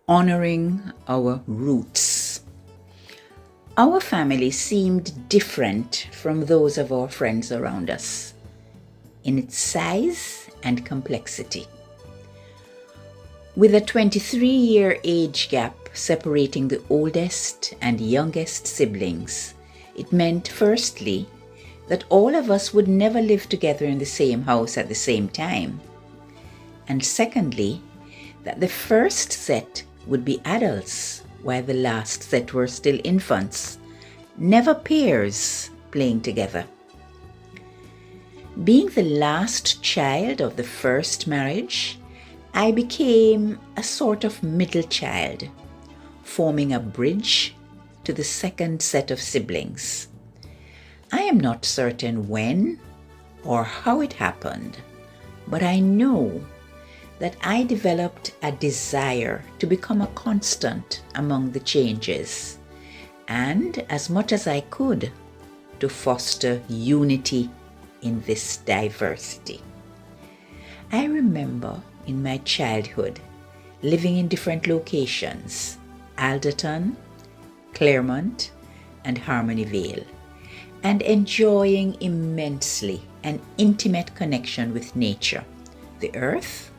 honoring our roots. Our family seemed different from those of our friends around us in its size and complexity. With a 23-year age gap separating the oldest and youngest siblings, it meant, firstly, that all of us would never live together in the same house at the same time, and secondly, that the first set would be adults while the last set were still infants, never peers playing together. Being the last child of the first marriage, I became a sort of middle child, forming a bridge to the second set of siblings. I am not certain when or how it happened, but I know that I developed a desire to become a constant among the changes, and as much as I could, to foster unity in this diversity. I remember in my childhood living in different locations, Alderton, Claremont, and Harmony Vale, and enjoying immensely an intimate connection with nature, the earth,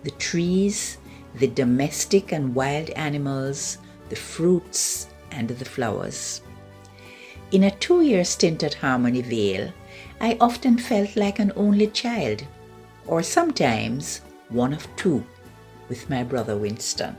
the trees, the domestic and wild animals, the fruits, and the flowers. In a 2-year stint at Harmony Vale, I often felt like an only child, or sometimes one of two, with my brother Winston.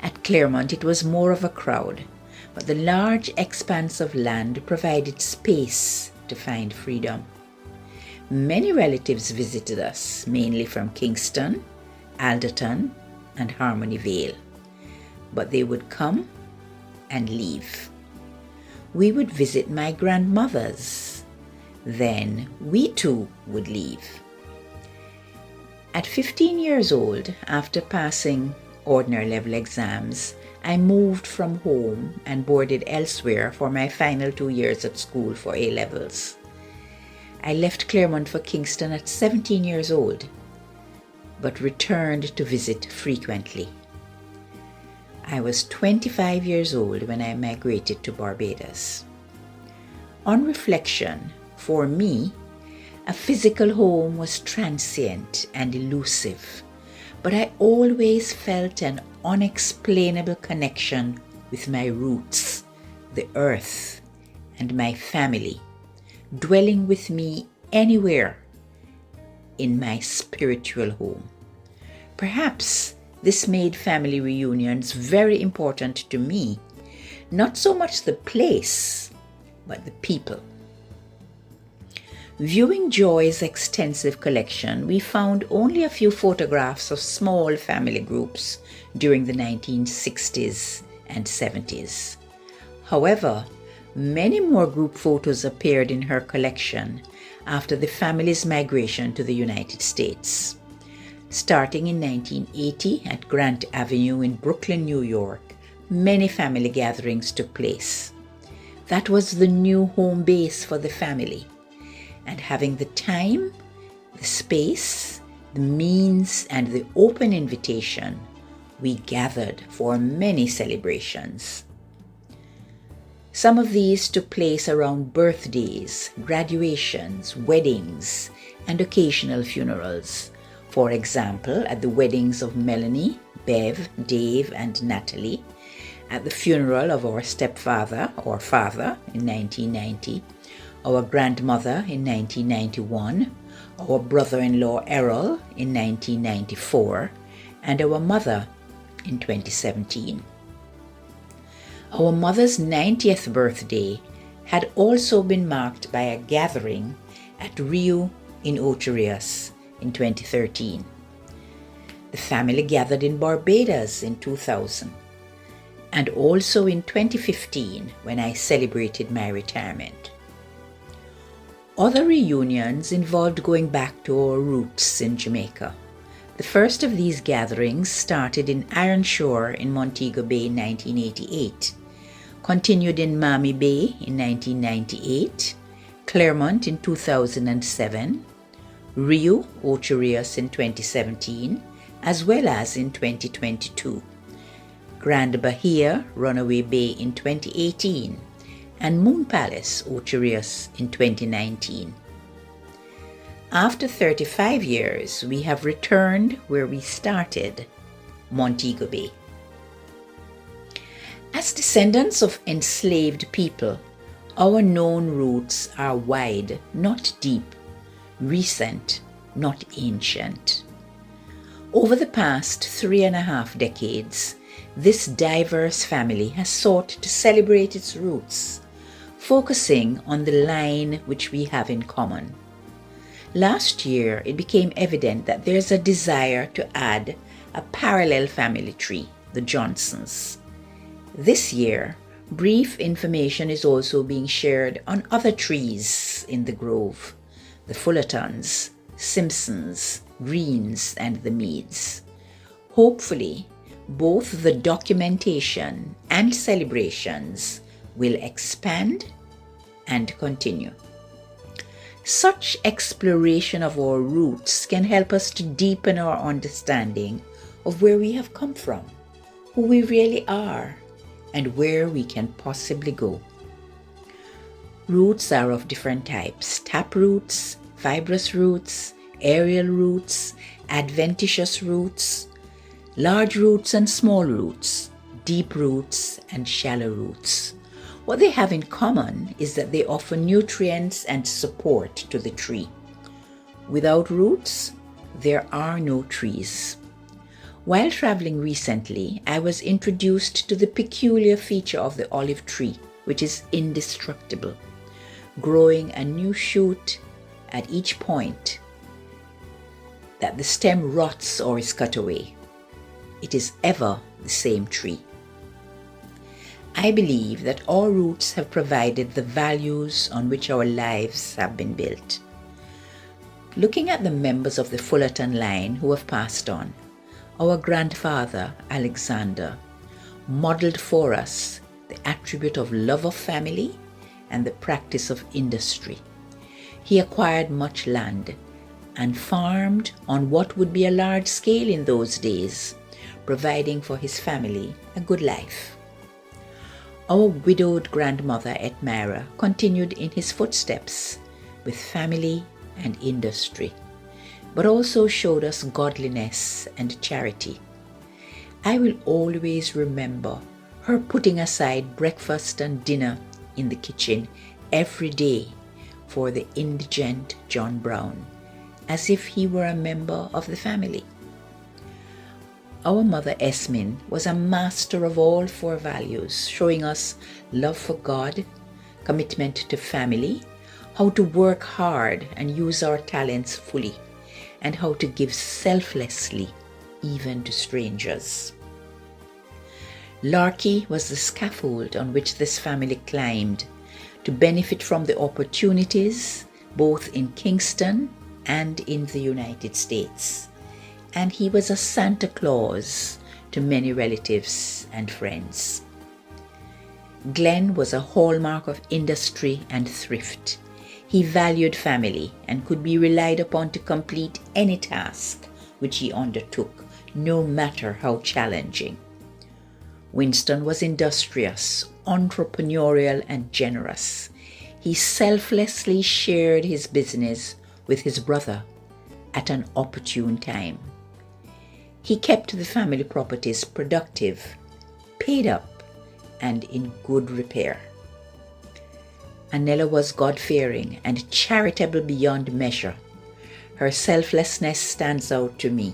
At Claremont it was more of a crowd, but the large expanse of land provided space to find freedom. Many relatives visited us, mainly from Kingston, Alderton, and Harmony Vale, but they would come and leave. We would visit my grandmother's, then we too would leave. At 15 years old, after passing ordinary level exams, I moved from home and boarded elsewhere for my final 2 years at school for A-levels. I left Claremont for Kingston at 17 years old, but returned to visit frequently. I was 25 years old when I migrated to Barbados. On reflection, for me, a physical home was transient and elusive, but I always felt an unexplainable connection with my roots, the earth, and my family, dwelling with me anywhere in my spiritual home. Perhaps this made family reunions very important to me, not so much the place, but the people. Viewing Joy's extensive collection, we found only a few photographs of small family groups during the 1960s and 70s. However, many more group photos appeared in her collection after the family's migration to the United States. Starting in 1980 at Grant Avenue in Brooklyn, New York, many family gatherings took place. That was the new home base for the family, and having the time, the space, the means, and the open invitation, we gathered for many celebrations. Some of these took place around birthdays, graduations, weddings, and occasional funerals. For example, at the weddings of Melanie, Bev, Dave, and Natalie, at the funeral of our stepfather or father in 1990, our grandmother in 1991, our brother-in-law Errol in 1994, and our mother in 2017. Our mother's 90th birthday had also been marked by a gathering at Rio in Ocho Rios in 2013. The family gathered in Barbados in 2000, and also in 2015 when I celebrated my retirement. Other reunions involved going back to our roots in Jamaica. The first of these gatherings started in Ironshore in Montego Bay in 1988, continued in Miami Bay in 1998, Claremont in 2007, Rio, Ocho Rios in 2017, as well as in 2022. Grand Bahia, Runaway Bay in 2018, and Moon Palace, Ocherius in 2019. After 35 years, we have returned where we started, Montego Bay. As descendants of enslaved people, our known roots are wide, not deep, recent, not ancient. Over the past 3.5 decades, this diverse family has sought to celebrate its roots, focusing on the line which we have in common. Last year, it became evident that there's a desire to add a parallel family tree, the Johnsons. This year, brief information is also being shared on other trees in the grove, the Fullertons, Simpsons, Greens, and the Meads. Hopefully, both the documentation and celebrations will expand and continue. Such exploration of our roots can help us to deepen our understanding of where we have come from, who we really are, and where we can possibly go. Roots are of different types: tap roots, fibrous roots, aerial roots, adventitious roots, large roots and small roots, deep roots and shallow roots. What they have in common is that they offer nutrients and support to the tree. Without roots, there are no trees. While traveling recently, I was introduced to the peculiar feature of the olive tree, which is indestructible, growing a new shoot at each point that the stem rots or is cut away. It is ever the same tree. I believe that our roots have provided the values on which our lives have been built. Looking at the members of the Fullerton line who have passed on, our grandfather, Alexander, modeled for us the attribute of love of family and the practice of industry. He acquired much land and farmed on what would be a large scale in those days, providing for his family a good life. Our widowed grandmother, Etmira, continued in his footsteps with family and industry, but also showed us godliness and charity. I will always remember her putting aside breakfast and dinner in the kitchen every day for the indigent John Brown, as if he were a member of the family. Our mother Esmin was a master of all 4 values, showing us love for God, commitment to family, how to work hard and use our talents fully, and how to give selflessly even to strangers. Larkey was the scaffold on which this family climbed to benefit from the opportunities both in Kingston and in the United States. And he was a Santa Claus to many relatives and friends. Glenn was a hallmark of industry and thrift. He valued family and could be relied upon to complete any task which he undertook, no matter how challenging. Winston was industrious, entrepreneurial, and generous. He selflessly shared his business with his brother at an opportune time. He kept the family properties productive, paid up, and in good repair. Anella was God-fearing and charitable beyond measure. Her selflessness stands out to me.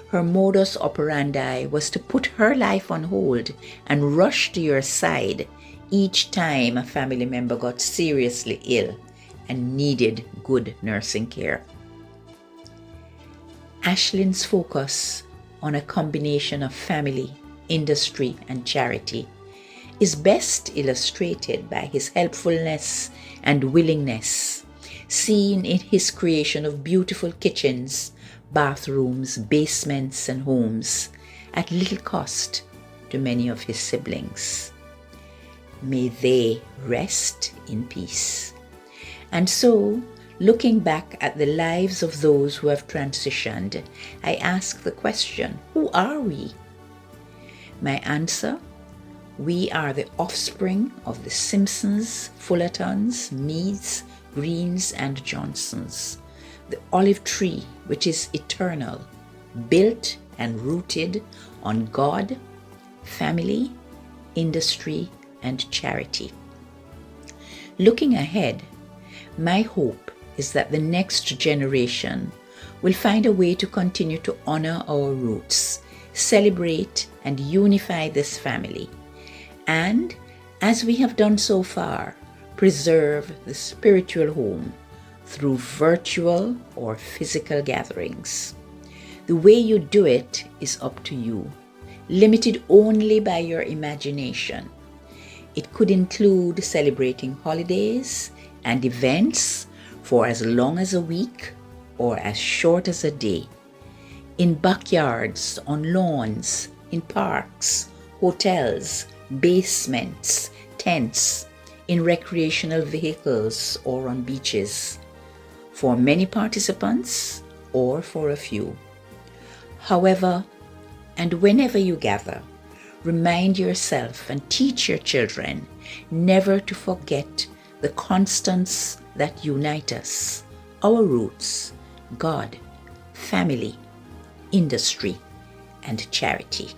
Her modus operandi was to put her life on hold and rush to your side each time a family member got seriously ill and needed good nursing care. Ashlyn's focus on a combination of family, industry, and charity is best illustrated by his helpfulness and willingness, seen in his creation of beautiful kitchens, bathrooms, basements, and homes at little cost to many of his siblings. May they rest in peace. And so, Looking back at the lives of those who have transitioned, I ask the question, who are we? My answer, we are the offspring of the Simpsons, Fullertons, Meads, Greens, and Johnsons, the olive tree which is eternal, built and rooted on God, family, industry, and charity. Looking ahead, my hope is that the next generation will find a way to continue to honor our roots, celebrate and unify this family, and, as we have done so far, preserve the spiritual home through virtual or physical gatherings. The way you do it is up to you, limited only by your imagination. It could include celebrating holidays and events for as long as a week or as short as a day, in backyards, on lawns, in parks, hotels, basements, tents, in recreational vehicles or on beaches, for many participants or for a few. However, and whenever you gather, remind yourself and teach your children never to forget the constants that unite us, our roots, God, family, industry, and charity.